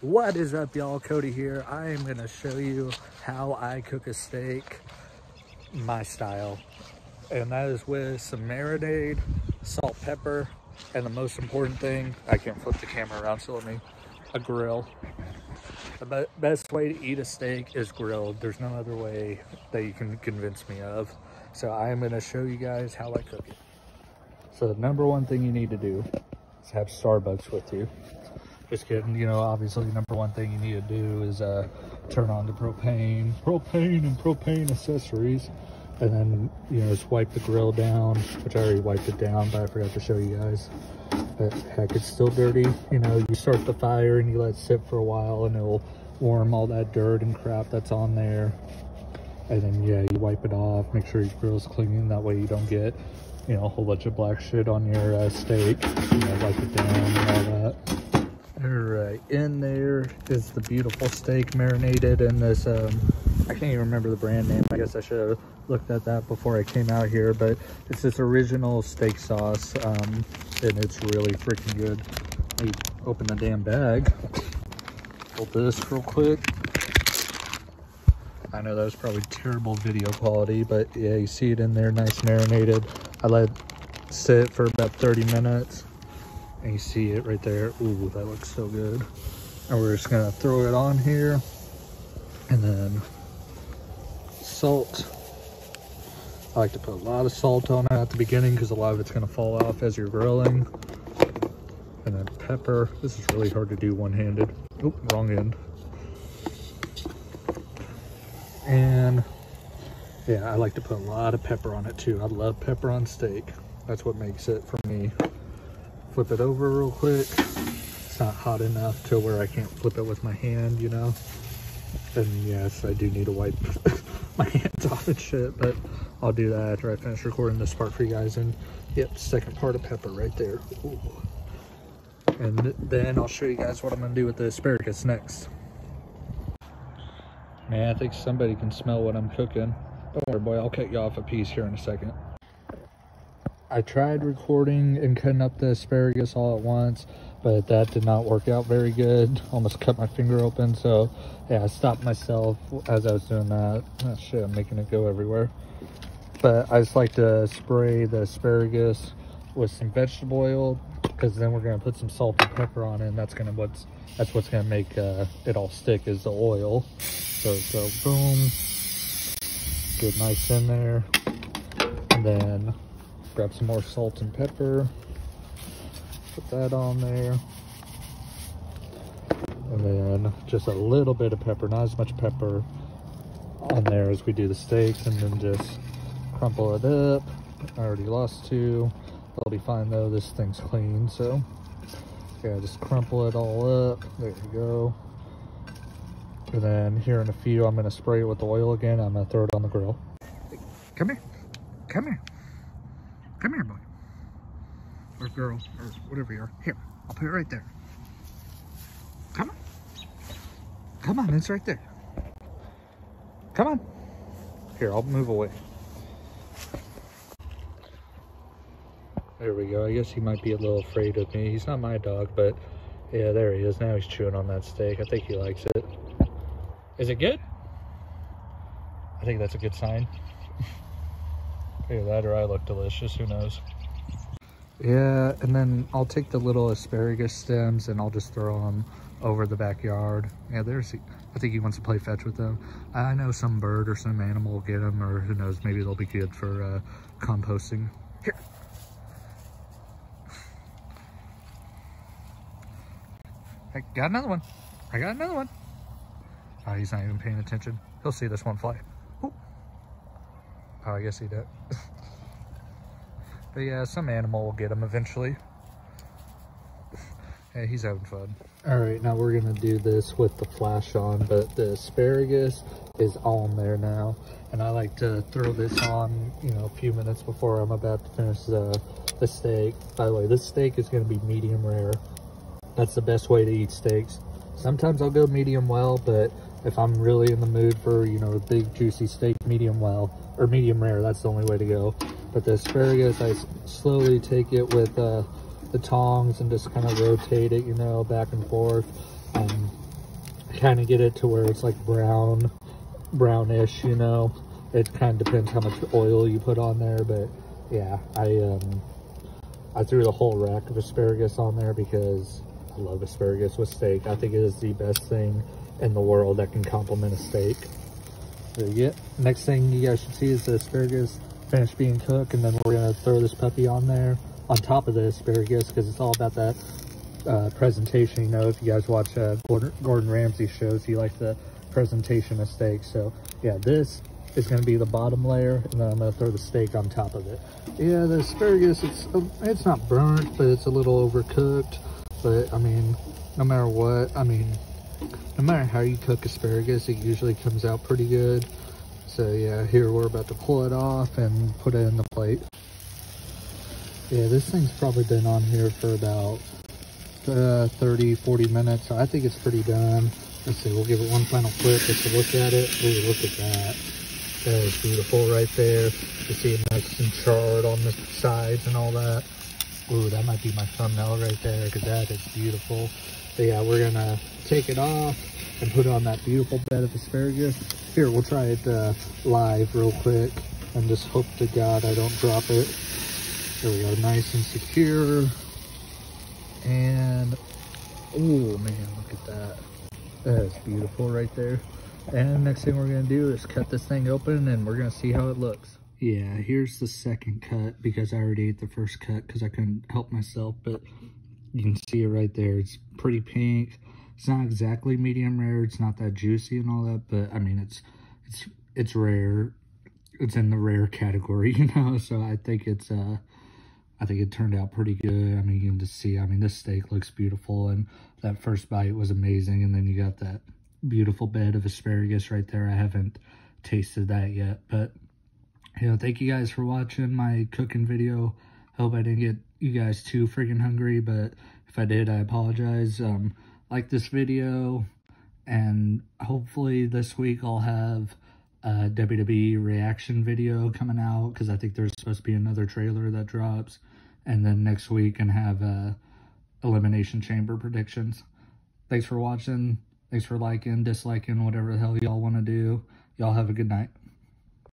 What is up, y'all? Cody here. I am going to show you how I cook a steak my style, and that is with some marinade, salt, pepper, and the most important thing, I can't flip the camera around, so let me, a grill. The best way to eat a steak is grilled. There's no other way that you can convince me of. So I am going to show you guys how I cook it. So the number one thing you need to do is have Starbucks with you. Just kidding, you know, obviously number one thing you need to do is turn on the propane and propane accessories, and then, you know, just wipe the grill down, which I already wiped it down, but I forgot to show you guys. But heck, it's still dirty. You know, you start the fire and you let it sit for a while and it'll warm all that dirt and crap that's on there. And then, yeah, you wipe it off, make sure your grill's clean, that way you don't get, you know, a whole bunch of black shit on your steak. You know, wipe it down and all that. All right, in there is the beautiful steak marinated in this, I can't even remember the brand name. I guess I should have looked at that before I came out here, but it's this original steak sauce, and it's really freaking good. Let me open the damn bag. Pull this real quick. I know that was probably terrible video quality, but yeah, you see it in there, nice marinated. I let it sit for about 30 minutes. And you see it right there. Ooh, that looks so good. And we're just gonna throw it on here. And then salt. I like to put a lot of salt on it at the beginning because a lot of it's gonna fall off as you're grilling. And then pepper. This is really hard to do one-handed. Oop, wrong end. And yeah, I like to put a lot of pepper on it too. I love pepper on steak. That's what makes it for me. Flip it over real quick. It's not hot enough to where I can't flip it with my hand, you know. And yes, I do need to wipe my hands off and shit, but I'll do that after I finish recording this part for you guys. And yep, second part of pepper right there. Ooh. And then I'll show you guys what I'm gonna do with the asparagus next. Man, I think somebody can smell what I'm cooking. Don't worry, boy, I'll cut you off a piece here in a second. I tried recording and cutting up the asparagus all at once, but that did not work out very good. Almost cut my finger open, so yeah, I stopped myself as I was doing that. Oh shit, I'm making it go everywhere. But I just like to spray the asparagus with some vegetable oil, because then we're gonna put some salt and pepper on it, and that's what's gonna make it all stick, is the oil. So boom, get nice in there, and then grab some more salt and pepper, put that on there, and then just a little bit of pepper, not as much pepper on there as we do the steaks, and then just crumple it up. I already lost two. I'll be fine though, this thing's clean. So yeah, just crumple it all up. There you go. And then here in a few, I'm gonna spray it with the oil again. I'm gonna throw it on the grill. Come here, come here. Come here, boy. Or girl, or whatever you are. Here, I'll put it right there. Come on. Come on, it's right there. Come on. Here, I'll move away. There we go. I guess he might be a little afraid of me. He's not my dog, but yeah, there he is. Now he's chewing on that steak. I think he likes it. Is it good? I think that's a good sign. Either that or I look delicious, who knows. Yeah, and then I'll take the little asparagus stems and I'll just throw them over the backyard. Yeah, I think he wants to play fetch with them. I know some bird or some animal will get them, or who knows, maybe they'll be good for composting. Here. I got another one. I got another one. Oh, he's not even paying attention. He'll see this one fly. Ooh. Oh, I guess he did. But yeah, some animal will get him eventually. Hey, he's having fun. All right, now we're gonna do this with the flash on, but the asparagus is on there now. And I like to throw this on, you know, a few minutes before I'm about to finish the steak. By the way, this steak is gonna be medium rare. That's the best way to eat steaks. Sometimes I'll go medium well, but if I'm really in the mood for, you know, a big juicy steak, medium well, or medium rare, that's the only way to go. But the asparagus, I slowly take it with the tongs and just kind of rotate it, you know, back and forth. kind of get it to where it's like brownish, you know. It kind of depends how much oil you put on there, but yeah, I threw the whole rack of asparagus on there because I love asparagus with steak. I think it is the best thing in the world that can complement a steak. There you go. Next thing you guys should see is the asparagus finished being cooked, and then we're gonna throw this puppy on there on top of the asparagus because it's all about that presentation. You know, if you guys watch Gordon Ramsay shows, he likes the presentation of steak. So yeah, this is going to be the bottom layer, and then I'm going to throw the steak on top of it. Yeah, the asparagus, it's not burnt, but it's a little overcooked. But I mean, no matter what, I mean, no matter how you cook asparagus, it usually comes out pretty good. So yeah, here we're about to pull it off and put it in the plate. Yeah, this thing's probably been on here for about 30-40 minutes, so I think it's pretty done. Let's see, we'll give it one final flip just to look at it. Ooh, look at that. That is beautiful right there. You see it nice and charred on the sides and all that. Ooh, that might be my thumbnail right there because that is beautiful. But yeah, we're gonna take it off and put it on that beautiful bed of asparagus. Here, we'll try it live real quick and just hope to God I don't drop it. There we go, nice and secure. And, oh man, look at that. That is beautiful right there. And next thing we're gonna do is cut this thing open and we're gonna see how it looks. Yeah, here's the second cut because I already ate the first cut because I couldn't help myself, but you can see it right there. It's pretty pink. It's not exactly medium rare. It's not that juicy and all that, but I mean, it's rare. It's in the rare category, you know, so I think it's, I think it turned out pretty good. I mean, you can just see, I mean, this steak looks beautiful, and that first bite was amazing. And then you got that beautiful bed of asparagus right there. I haven't tasted that yet, but, you know, thank you guys for watching my cooking video. Hope I didn't get you guys too freaking hungry, but if I did, I apologize. Like this video, and hopefully this week I'll have a WWE reaction video coming out because I think there's supposed to be another trailer that drops, and then next week and have Elimination Chamber predictions. Thanks for watching. Thanks for liking, disliking, whatever the hell y'all want to do. Y'all have a good night.